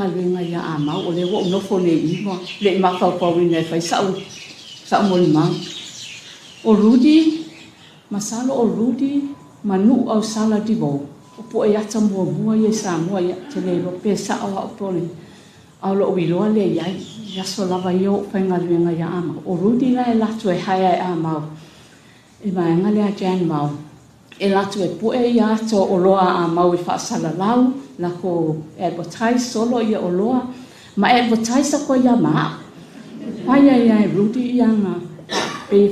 whainga ia a mau o le wo nofo ne iwa le mawhawhau nei whai sau moli mau. O Rudy, masalo o Rudy, manu au sala di bo. O po e ata mua ia sa mua ia te le lo pe sa o pole. Au lo wiloa le iai, ia so lavaio whainga luenga ia a mau. O Rudy la e latu e haia e a mau. E maenga le a jan mau. E latu e po e ia ato o loa a mau i whaasala lau, la ko advertise solo ia o loa. Ma advertise ko ia maa. Whaia ia e Rudy ia nga pe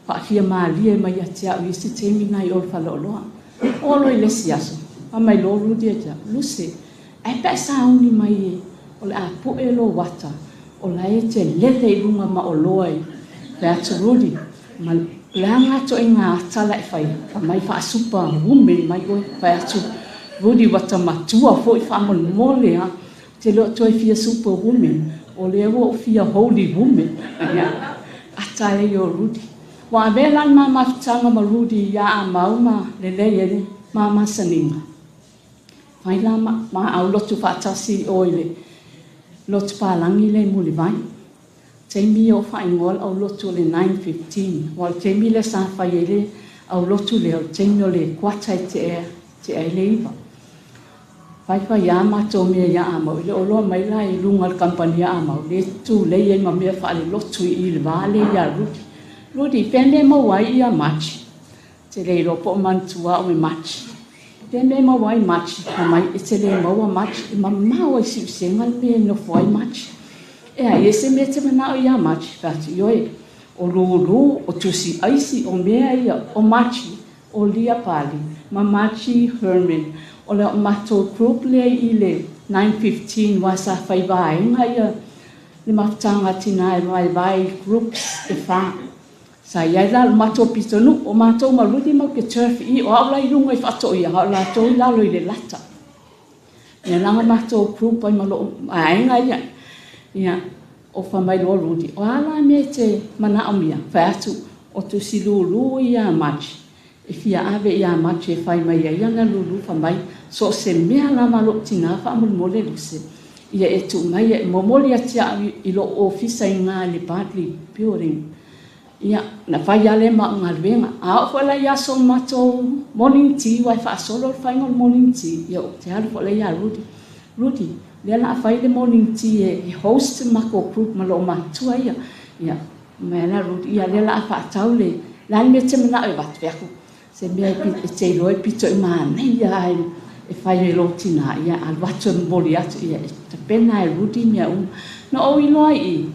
whaafia maa lia mai a tia o isi te mina i o whalo loa. O lo i lesi aso. A mai lo Rudy e tia. Lucy, ai pe sa uni mai e. O le a po e lo wata. O la e te lele i runga ma o loa i. Pe atu Rudy. Ma lea ngato e ngā tala e whai. Pa mai wha super women mai oi. Pe atu Rudy wata matua fo i wha mole ha. Te leo toi fia super women. O le ewa o fia holy women. Ata e o Rudy. Wa velan ma mafutanga ma Rudy ia a mau ma lele ele ma saninga. Whai la ma au lotu whaatasi oile. Lotu pālangi le muli vai. Teimi o whaingol au lotu le 9:15. Wal teimi le sa whai ele au lotu le au teimi o le kuatai te e le iwa. Whai ia mato mea ia a mau. Ile oloa mai la i lunga le kampania a mau. Le tu le ia ma mea wha le lotu i le vale ia Rudy. Rudy, pende mawai ia machi. Te le ropo mantua o me machi. Pende mawai machi. Mai e te le maua machi. Ma maua i siusenga me no fwai machi. E a ese me te mana o ia machi. Pati yoe. O ruru, o tusi aisi, o mea ia, o machi. O lia pali. Ma machi Herman. O le o mato group le i le 9:15 wasa whai vaenga ia. Le mafutanga tina e vai groups e wha. Sa ia la mato pitonu o mato ma Rudy ma ke turf I o ala I runga I whato ia o la to I lalo I le lata. Ia langa mato group ai malo ainga ia. Ia o whamai lo Rudy. O ala me te mana o mia whaatu o tu si lulu ia machi. E fia ave ia machi e whai mai ia nga lulu whamai. So se mea la malo tina whamul mole luse. Ia e tu mai e momoli atia I lo ofisa I ngā le Bartley building. Ia, na whai ale ma ngā ruenga. A o whala ia so mato morning tea, wai wha solo whainga morning tea. Ia o te haru whala ia Rudy. Rudy, lea la whai le morning tea e host mako group ma lo matua ia. Ia, mea la Rudy, ia lea la whaatau le. Lani mea te mana e watu weako. Se mea e te roi pito I maa nei ia e whai e lo tina. Ia, al watu e mboli atu ia. Te pena e Rudy mea no o iloa I.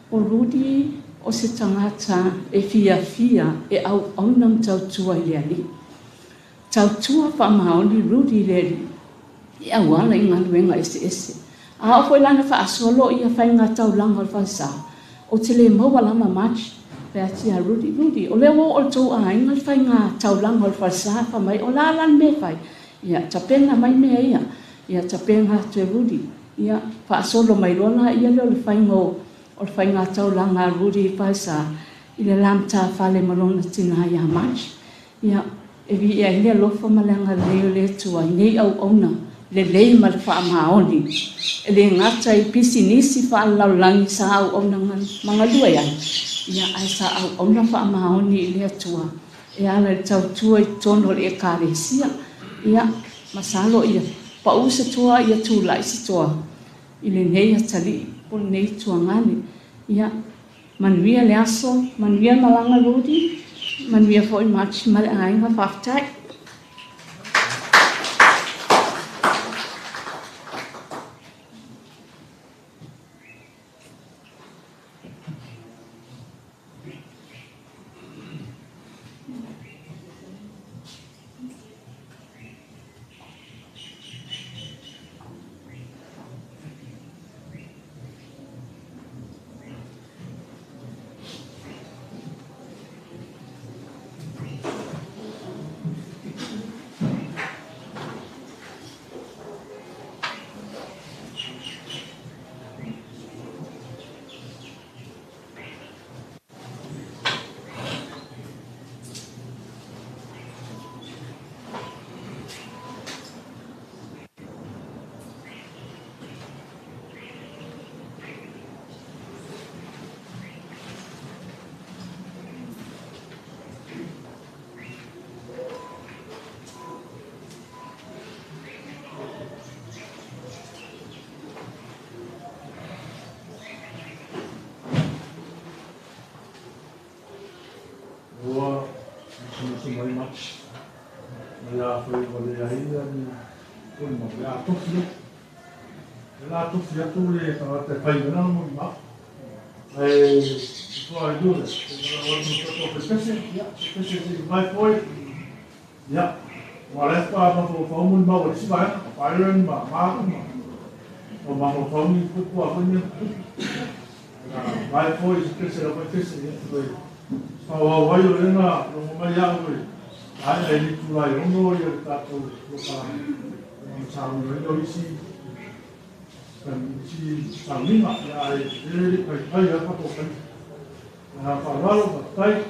O Rudy, o se tangata e fia e au aunam tautua I le ali. Tautua wha maoni Rudy le ali. E au ala I ngā luenga ese. A o koe lana wha asolo I a whai ngā tau langa wha sa. O te le maua lama machi. Pea tia Rudy. O le wo o tau a inga whai ngā tau langa wha sa wha mai. O la lan me whai. Ia tapena mai mea ia. Ia tapena te Rudy. Ia wha asolo mai rona ia leo le whai ngō. O le whainga tau langa Rudy Paisa I le lamta whale marona tina ia machi. Ia e vi ia le alofa malanga leo le tua nei au ona le lei ma le wha maoni. E le ngata I pisi nisi wha lau langi sa au ona mga lua ia. Ia ai sa au ona wha maoni I le tua. E ala le tau tua I tono le e kāresia. Ia masalo ia pa usa tua ia tu laisi tua. I le nei atali. O nei tuangani. Ia, Manuia le aso, Manuia malanga Rudy, Manuia foi machi male ainga Faafetai. Ya foi quando ya ia ni foi mo ya tofi la tofi ya tu le ta te pai na mo ma ai so ai do le o pese ya pese se vai foi ya ma le pa ma ko mo ma o si vai pa ren ma o ma mo ko ni ku ku a ko ni vai foi pese o pese ya foi pa wa wa yo na no ma ya foi ai ni tu lai no yo ta to ko pa Chào người đôi khi cần chi chào minh mặt lại để phải thay ở các bộ phận phải vào vật tay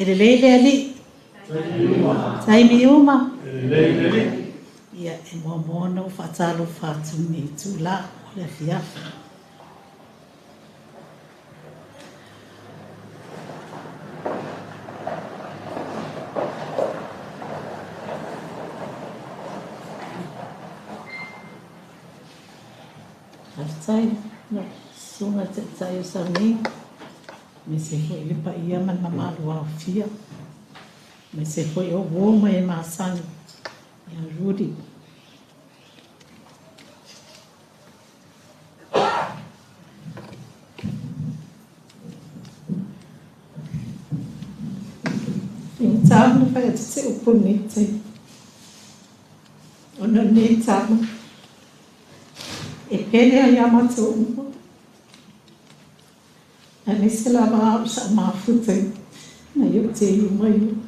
Ele ali. Sai mi uma. Ia e mo no fatalo fatu ni tu la le fia. Sai no sunga te sai sa ni. Me se foi ele pa ia man mama wa fia. Me se foi o goma e masani. Ya Rudy. Então, não vai ser o bonito. O não nem sabe. E pele a yamato. A nesse lava a mafuta. Na eu tenho meio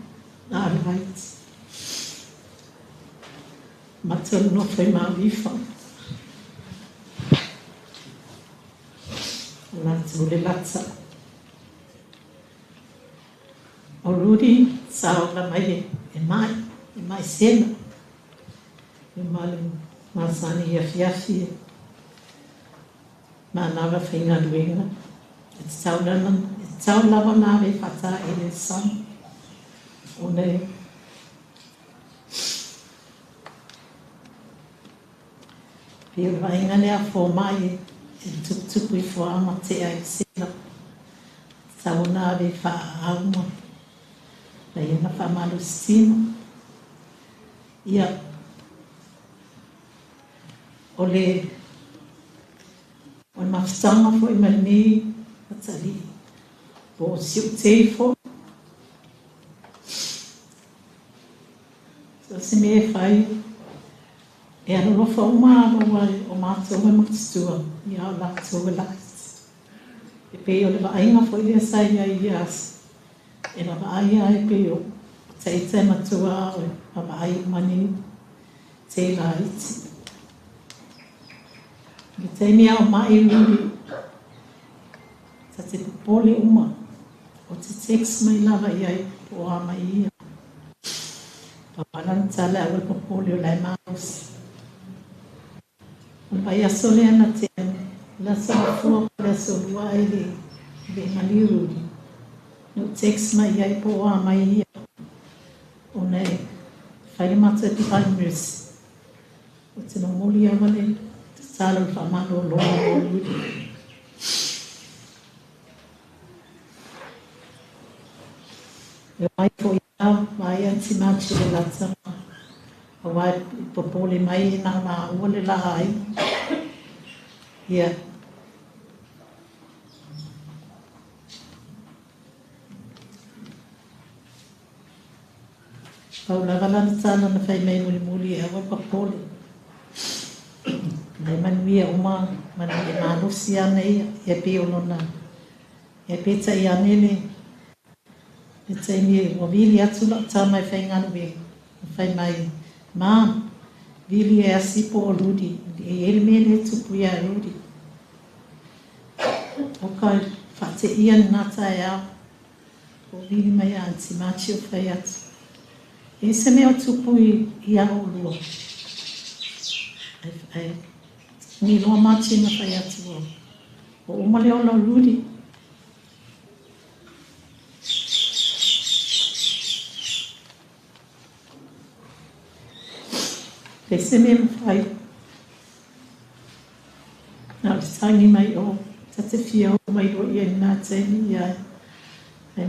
na right. Mas eu não foi mal viva. Lá sobre lá. O Rudy saula mai e mai cena. E mal masani ia fiafia. Manava finga duenga. Saula nave fata ele sam. One pia vainga ne a formai e tupu i forma te ai cena. Sauna nave fa alma. Na ia na famalustina. Ia ole o mafsanga foi mani atali po siu teifo so se me fai e ano no fa uma o mato o matstua ia la so la e pe o le ainga foi le sai ia e na ai ai pe o sei matua o ai mani sei la iti te mea o mai Rudy. Sa te pole uma. O te text mai lava iai po a mai ia. Papalan tala awal po pole o lai maus. O pai asole ana te la sa fua le so lua ele be mali Rudy. No text mai iai po a mai ia. O nei fai mata ti primers. O te no moli awale. Salo famano lo Rudy. Vai foi vai antes mais de lá sama. Vai popole mai na ma ole la ai. Ia. Paula valan sana na fai mai muli e vai popole. Dai Manuia uma Manuia nei e pe ona e pizza ia nele e sei mi o vili atu la tama fai ngana be fai mai ma vili e asi po Rudy e ele mele tu puia Rudy o kai fate ia nata ia o vili mai anti machi o fai atu e se me o tu pui ia o lo ai ni lo machi na fai atu o umale o Rudy se me fai na sangi mai o tate fia o mai o ia na teni ia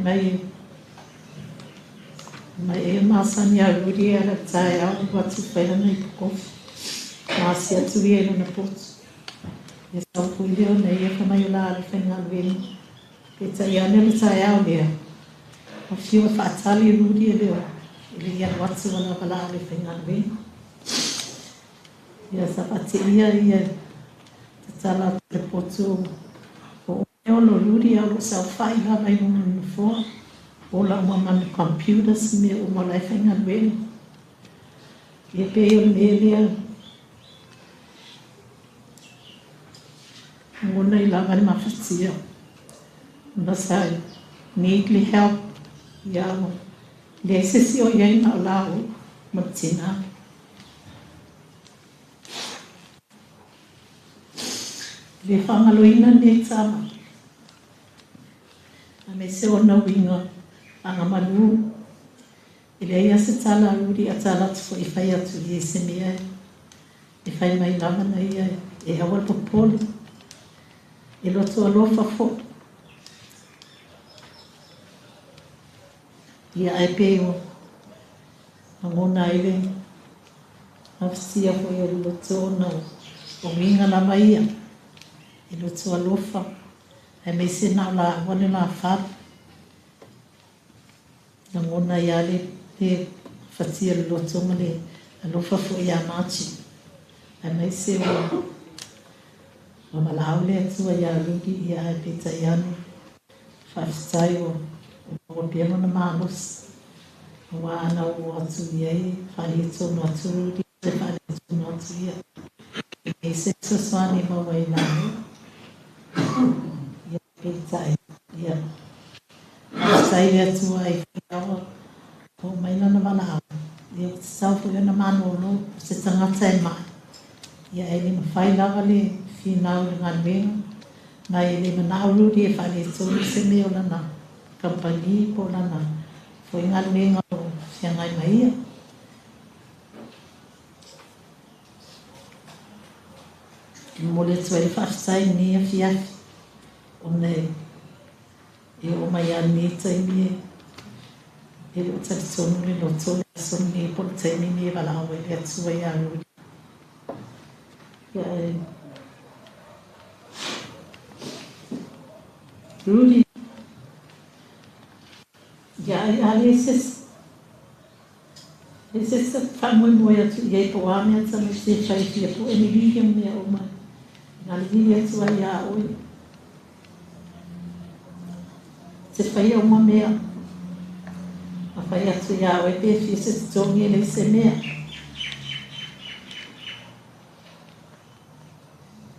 mai e masani a Rudy era tai au watu fai na ko Mas ia tu ia na pot. E sa pui o nei e mai la fai na ven. E tai ia ne sai au dia. O fio fatali Rudy e leo. E Ia watu wana pala le whaingawe. Ia sapati ia tatala te potu o olo Rudy au sa whai la mai munu fo. O la man computers me o mo lai whaingawe. Ia pe o melia. Ngona I la mani mawhatia. Masai needly help. Ia mo. Le sesi o iai na lau matina. Le whangaloina ne tama. A me se ona winga anga manu. Ile ia se tala Rudy a tala tu I whai atu I se mea. I whai mai lama na ia e awal popole. E loto alofa fo. Ia ai pe o ngona ile afsia fo ia loto na o winga la mai ia. E loto alofa. E me se na la wane la whar. Na ngona ia le fatia loto male alofa fo ia machi. E me se o malao le atua ia Rudy ia ai pe taiano. Faafetai o piano na malos. Wa ana o atu iai whaeto no atu Rudy. Se whaeto no atu ia. E se saswani mawai nani. Ia pe tai. Ia. Faafetai le atua I whiawa. O maina na malao. Ia te saufu ia na manolo. Se tangata e mai. Ia e ni mawhai lawa le finau le nganwenga. Mai le manao Rudy e whaeto se meo lana. Kampani po lana. Foi nganwenga o whiangai mai ia. Mo le tua I Faafetai ni a fiafi. O nei. E o mai a ni taimi e. E o tali tonu le loto le aso ni po le taimi ni e wala awe le atua I a Rudy. Ia e. Rudy. Ia e ale se whamui moe atu I ei po ame ata me se whaifia po e ni liga mea o mai. Nga liga atua I a oi. Se whaia o mea. A whaia atu I a oi pe fia se tongi ele se mea.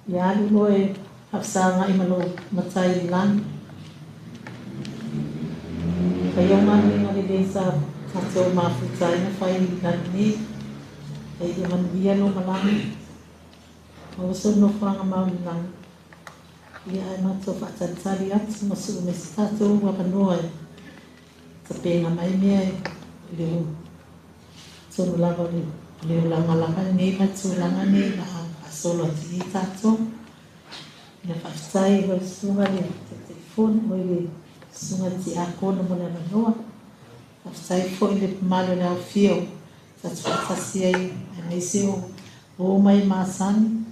Ia lulo e hapsanga I malo matai lan. Whaia o mea le lesa Tato Mafutai na whai nani. Hei e Manuia no malami. O so no whanga mauni nani. Ia e mato whatatari atu ma su me se tato wapanoa e. Ta penga mai mea e leo. Tonu lava leo langa langa ne matu langa ne na a solo ati I tato. Ia Faafetai o sunga le te telefone o le sunga ti a kona mo le manoa. Faafetai fo I le pamalo le au fio. Tatu whatasi ai e mei se o mai masani.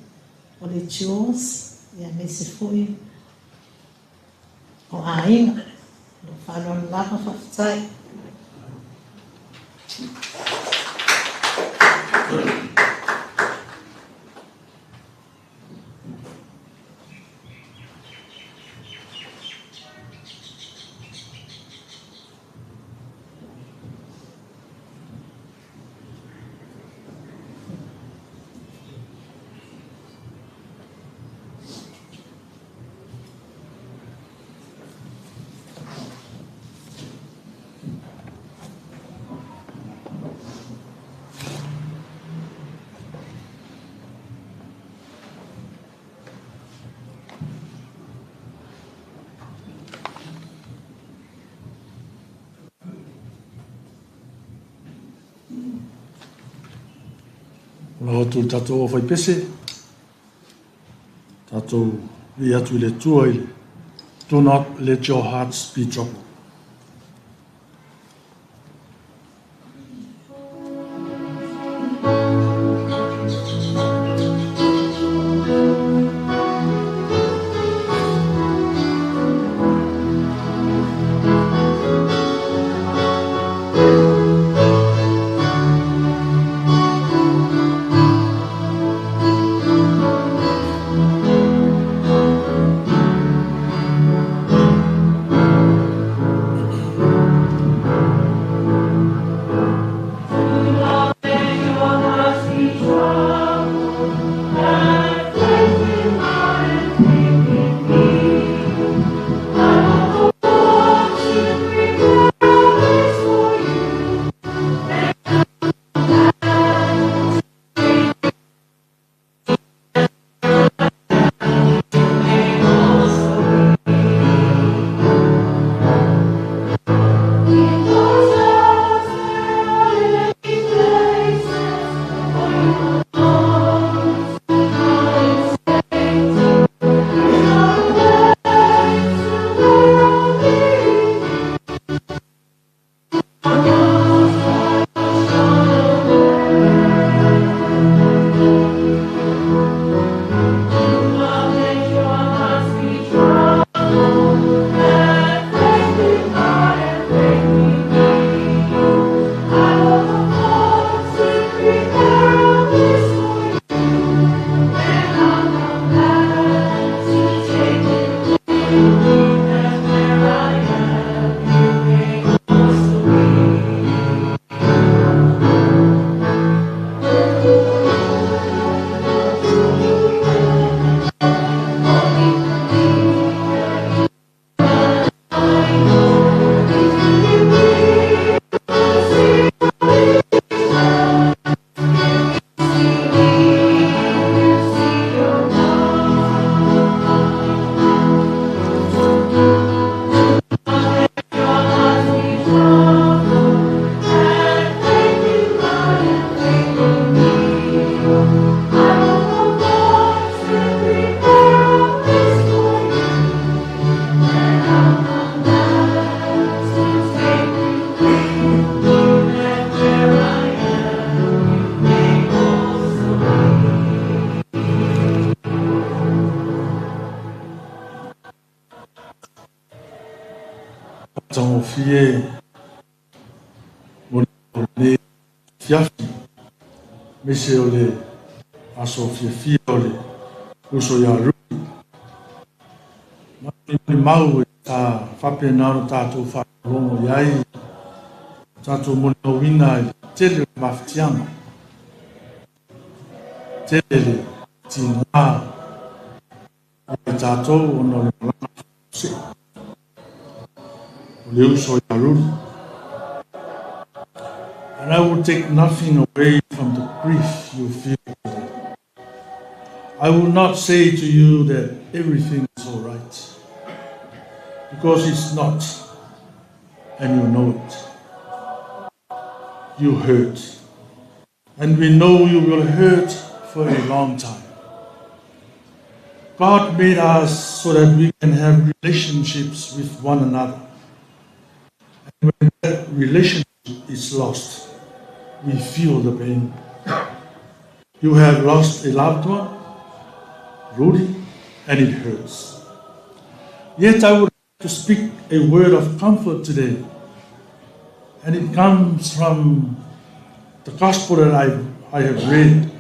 O le chores. Ia mei se fo I o ainga. No whalon lava Faafetai. Lo tu tato fai pese. Tato vi atu le tua ile. Do not let your hearts be troubled. fie mo le fiafi me se o le aso fie o le uso ya Rudy. Ma mau ta whapena o tātou whakarongo iai, tātou mona wina i tele mawhitianga, tele le tina i tātou o no le malanga se, o le uso ya Rudy. And I will take nothing away from the grief you feel today. I will not say to you that everything is all right, because it's not, and you know it. You hurt, and we know you will hurt for a long time. God made us so that we can have relationships with one another. And when that relationship is lost, we feel the pain. You have lost a loved one, Rudy, and it hurts. Yet I would like to speak a word of comfort today. And it comes from the gospel that I have read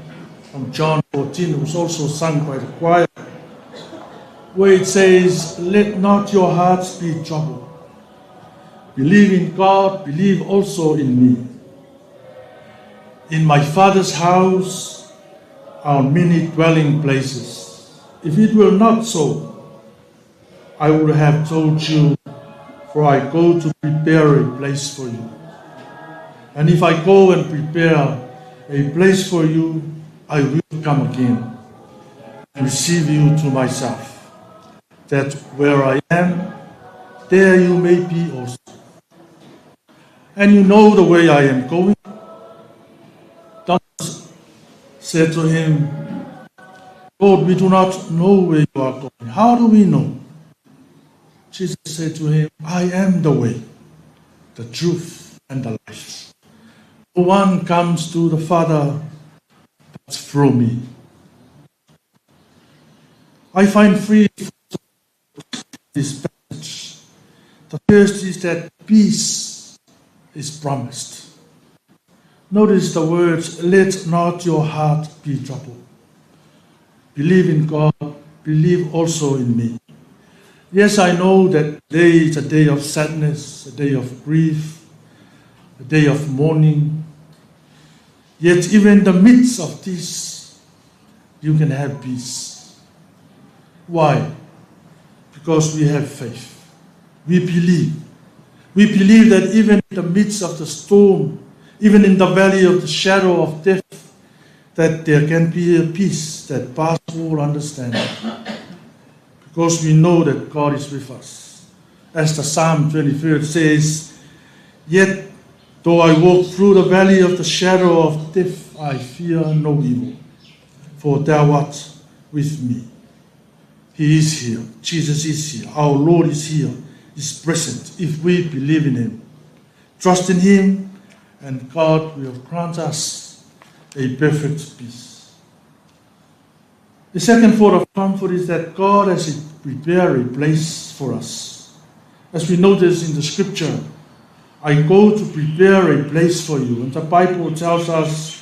from John 14, it was also sung by the choir, where it says, "Let not your hearts be troubled. Believe in God, believe also in me. In my Father's house are many dwelling places. If it were not so, I would have told you, for I go to prepare a place for you. And if I go and prepare a place for you, I will come again and receive you to myself, that where I am, there you may be also. And you know the way I am going." Thomas said to him, "Lord, we do not know where you are going. How do we know?" Jesus said to him, "I am the way, the truth, and the life. No one comes to the Father but through me." I find three this passage. The first is that peace is promised. Notice the words, "Let not your heart be troubled. Believe in God, believe also in me." Yes, I know that today is a day of sadness, a day of grief, a day of mourning. Yet even in the midst of this, you can have peace. Why? Because we have faith. We believe. We believe that even in the midst of the storm, even in the valley of the shadow of death, that there can be a peace that passes all understanding. Because we know that God is with us. As the Psalm 23 says, "Yet though I walk through the valley of the shadow of death, I fear no evil, for thou art with me." He is here. Jesus is here. Our Lord is here, is present if we believe in him. Trust in him, and God will grant us a perfect peace. The second thought of comfort is that God has prepared a place for us. As we notice in the scripture, "I go to prepare a place for you." And the Bible tells us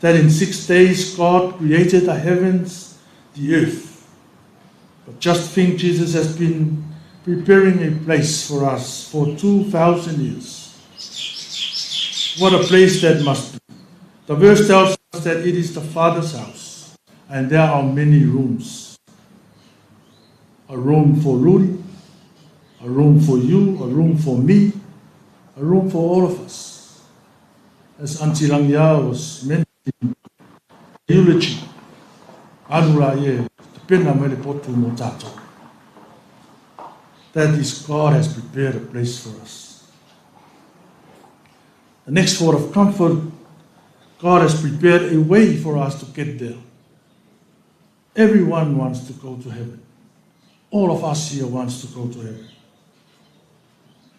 that in 6 days God created the heavens, the earth. But just think, Jesus has been preparing a place for us for 2,000 years. What a place that must be. The verse tells us that it is the Father's house, and there are many rooms. A room for Rudy, a room for you, a room for me, a room for all of us. As Auntie Langia was mentioning, eulogy, Anura ye, pena mele potu mo tātou. That is, God has prepared a place for us. The next thought of comfort, God has prepared a way for us to get there. Everyone wants to go to heaven. All of us here wants to go to heaven.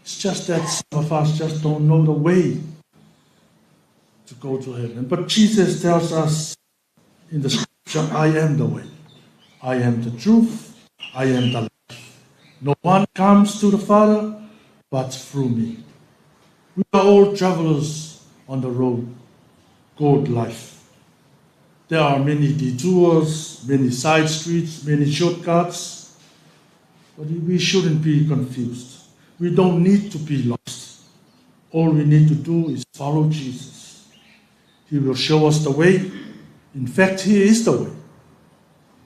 It's just that some of us just don't know the way to go to heaven. But Jesus tells us in the scripture, "I am the way. I am the truth. I am the life. No one comes to the Father but through me. We are all travelers on the road called life. There are many detours, many side streets, many shortcuts, but we shouldn't be confused. We don't need to be lost. All we need to do is follow Jesus. He will show us the way. In fact, He is the way.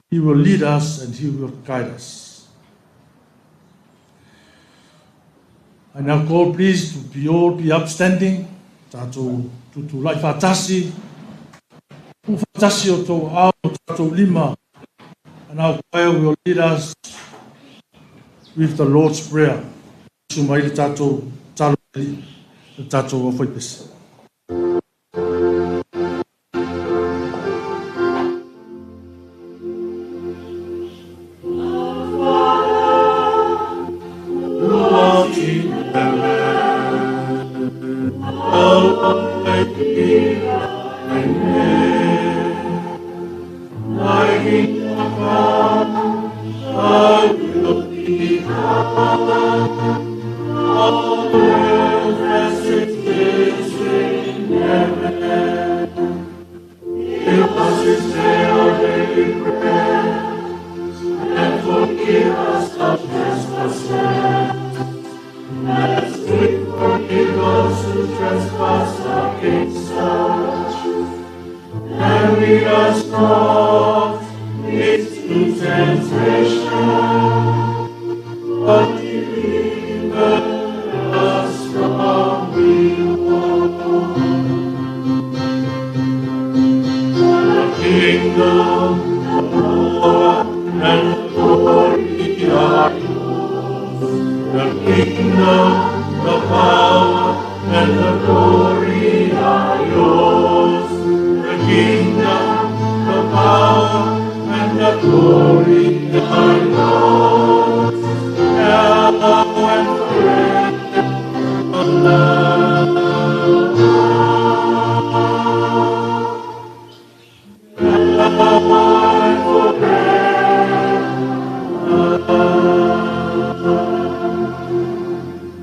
He will lead us and He will guide us. I now call please to all be upstanding. Tātou tutu lai whātasi. Whātasi o tō ao tātou lima. And our choir will lead us with the Lord's Prayer. Sumai le tātou talo le tātou o whaipesi.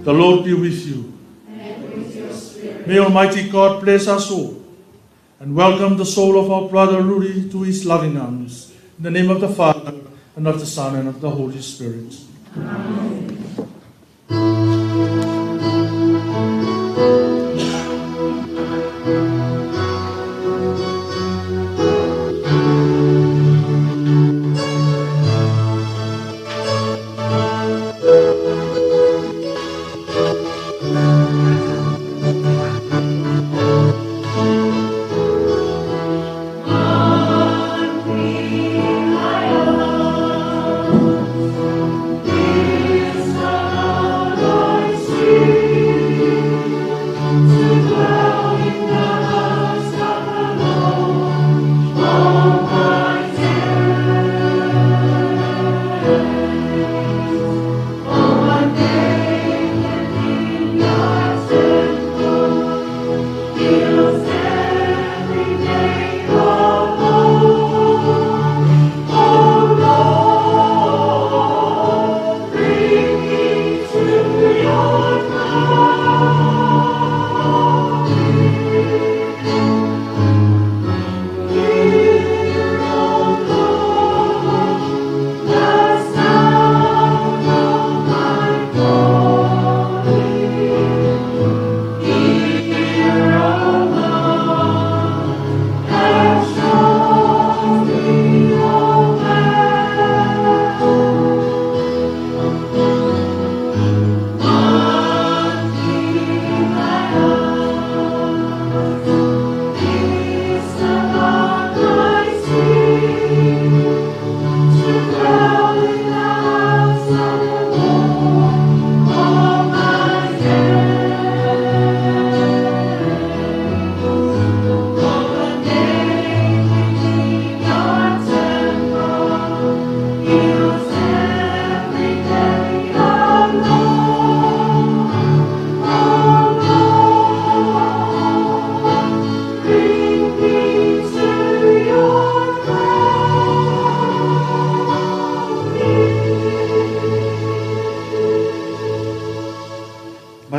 The Lord be with you. And with your spirit. May Almighty God bless us all and welcome the soul of our brother Rudy to His loving arms. In the name of the Father, and of the Son, and of the Holy Spirit. Amen. One thing I love is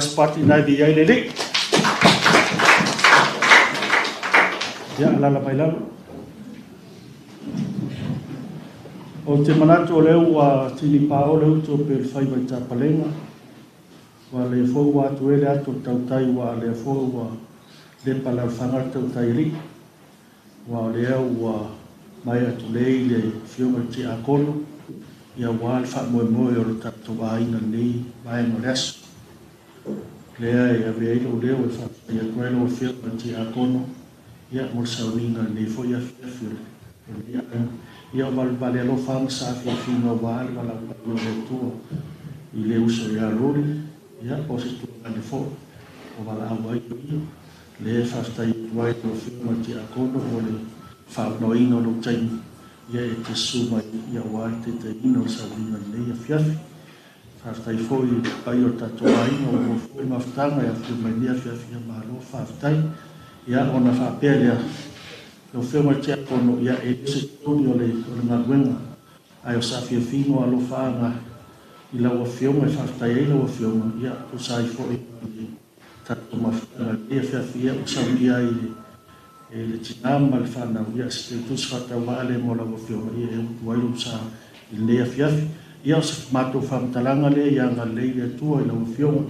last part in IVI lele. Ya lala mai lalo. O te manatu o leo wa tini pao leo to pe fai mai tapalenga. Wa le fo wa tu ele ato tautai wa le fo wa le pala whanga tautai ri. Wa leo wa mai atu lei le fioma ti a kono. Ia wa alfa moe moe o le tato wa inga nei mai mo leso. Lea ia veilo leo e fa ia kwelo o fioma ti a kono. Ia mo sauninga nei fo ia fiafile. Ia vale alofa ang sa fiafino wal wala o le tua. I le uso ia ruri. Ia o se tua ane fo. O wala awa iyo. Le Faafetai tuai o fioma ti a kono o le whaanoina o lo taimi. Ia e te suma ia wai te te ino sauninga nei a fiafi. Faafetai fo i pai o tatoa ino o fo i mafutanga ia fioma nei a fiafi ia mahalo Faafetai. Ia ona whapea lea. Lo fioma tia kono ia e se turi o le ngaruenga. Ai o sa fiafino alofa anga. I lau a fioma e Faafetai e lau a fioma. Ia o sa i fo i tato mafutanga. Ia fiafia o sa ia i le tinama le whanau. Ia se te tus whata wale mo lau a fioma. Ia e utuailu sa i lea fiafi. Ia o sa mato whamtalanga lea ia nga lei le tua i lau a fioma.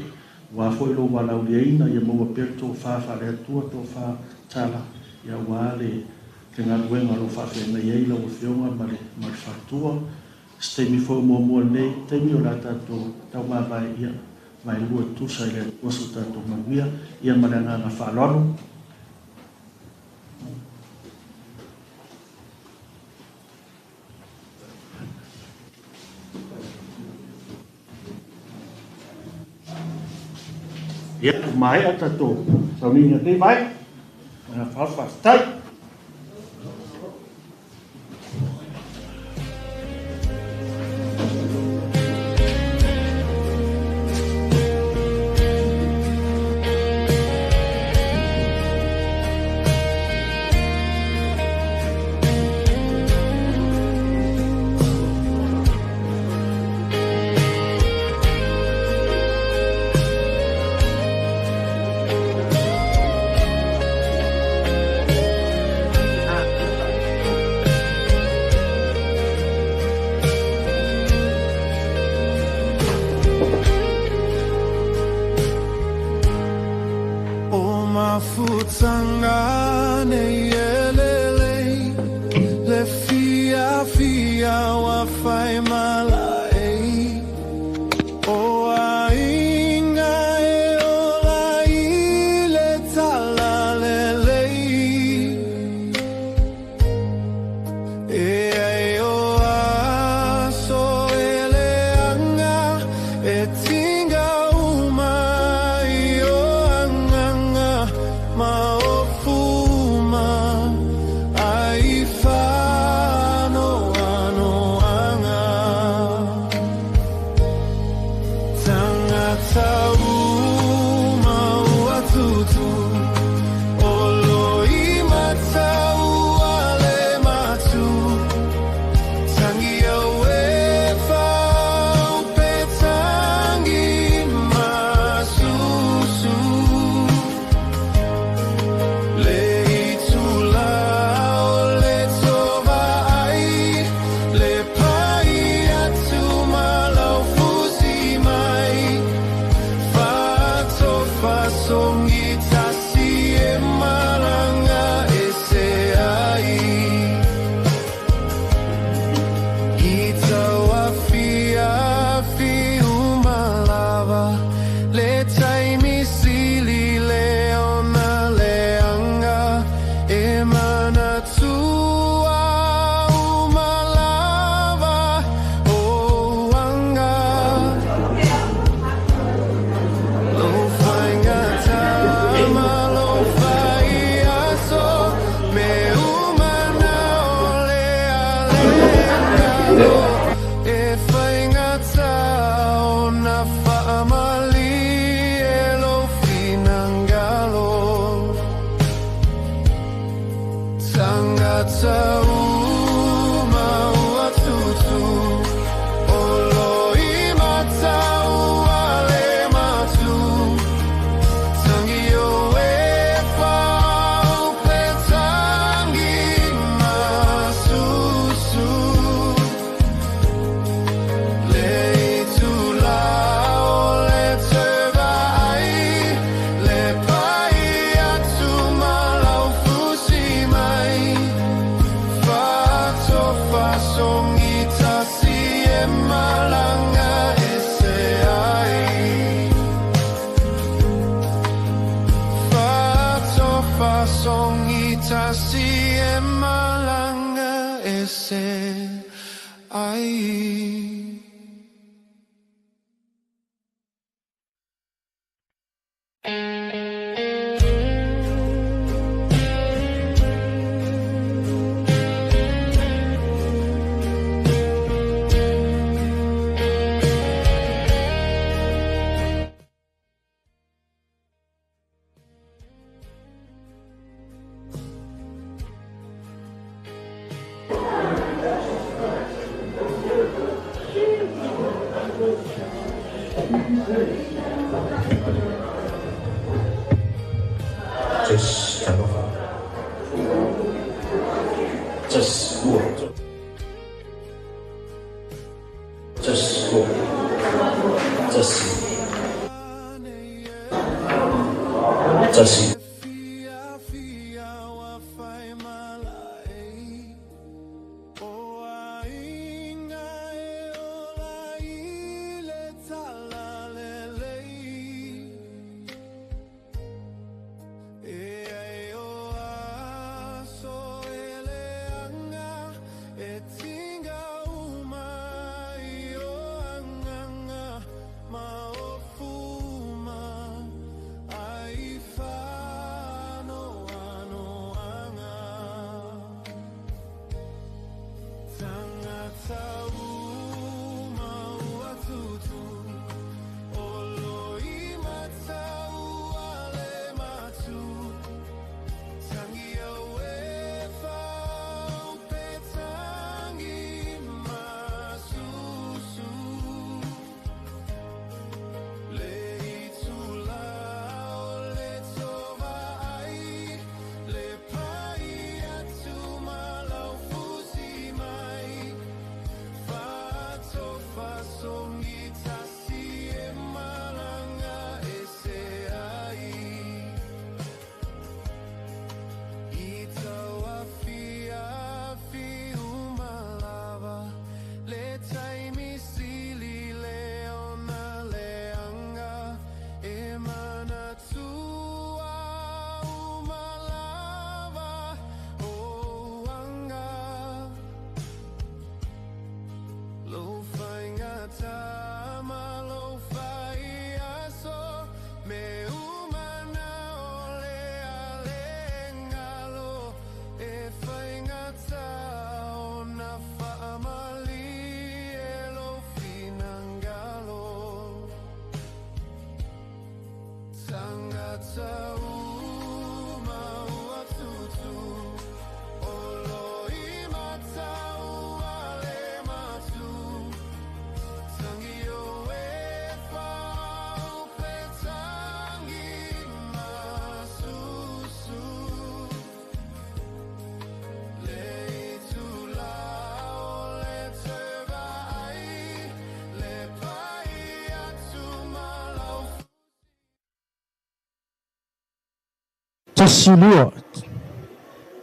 Wa foi lo wala uleina ia mo aperto fa le tua to fa tala ia wale ke nga wenga lo fa fe na ia lo fiona male mal fatua ste mi fo mo nei te mi ora tato ta ma vai ia mai lu tu sa le o so tato Manuia ia malanga na fa lolo ia mai ata to sauninga te vai na Faafetai e malanga e se ai. Just alofa. Just go. Just go. Just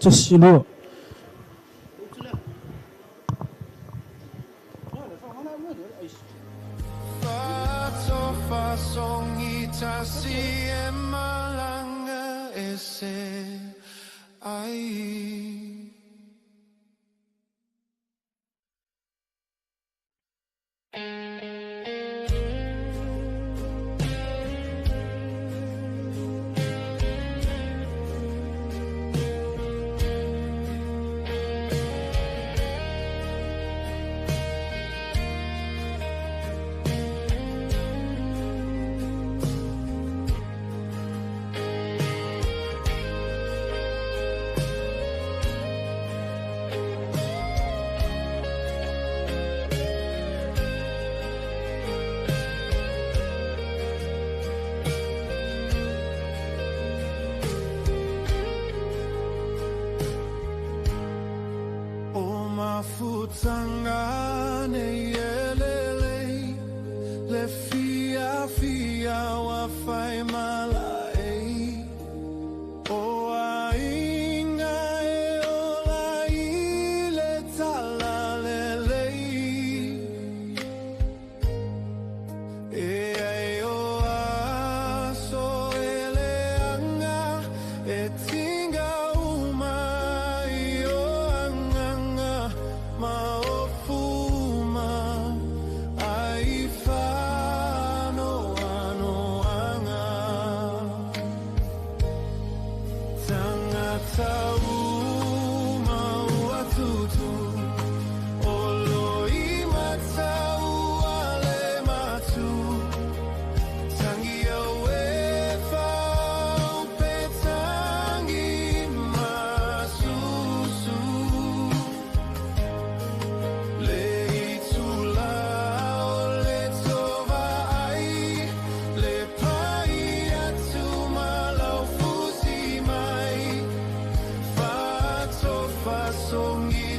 Just silur. songi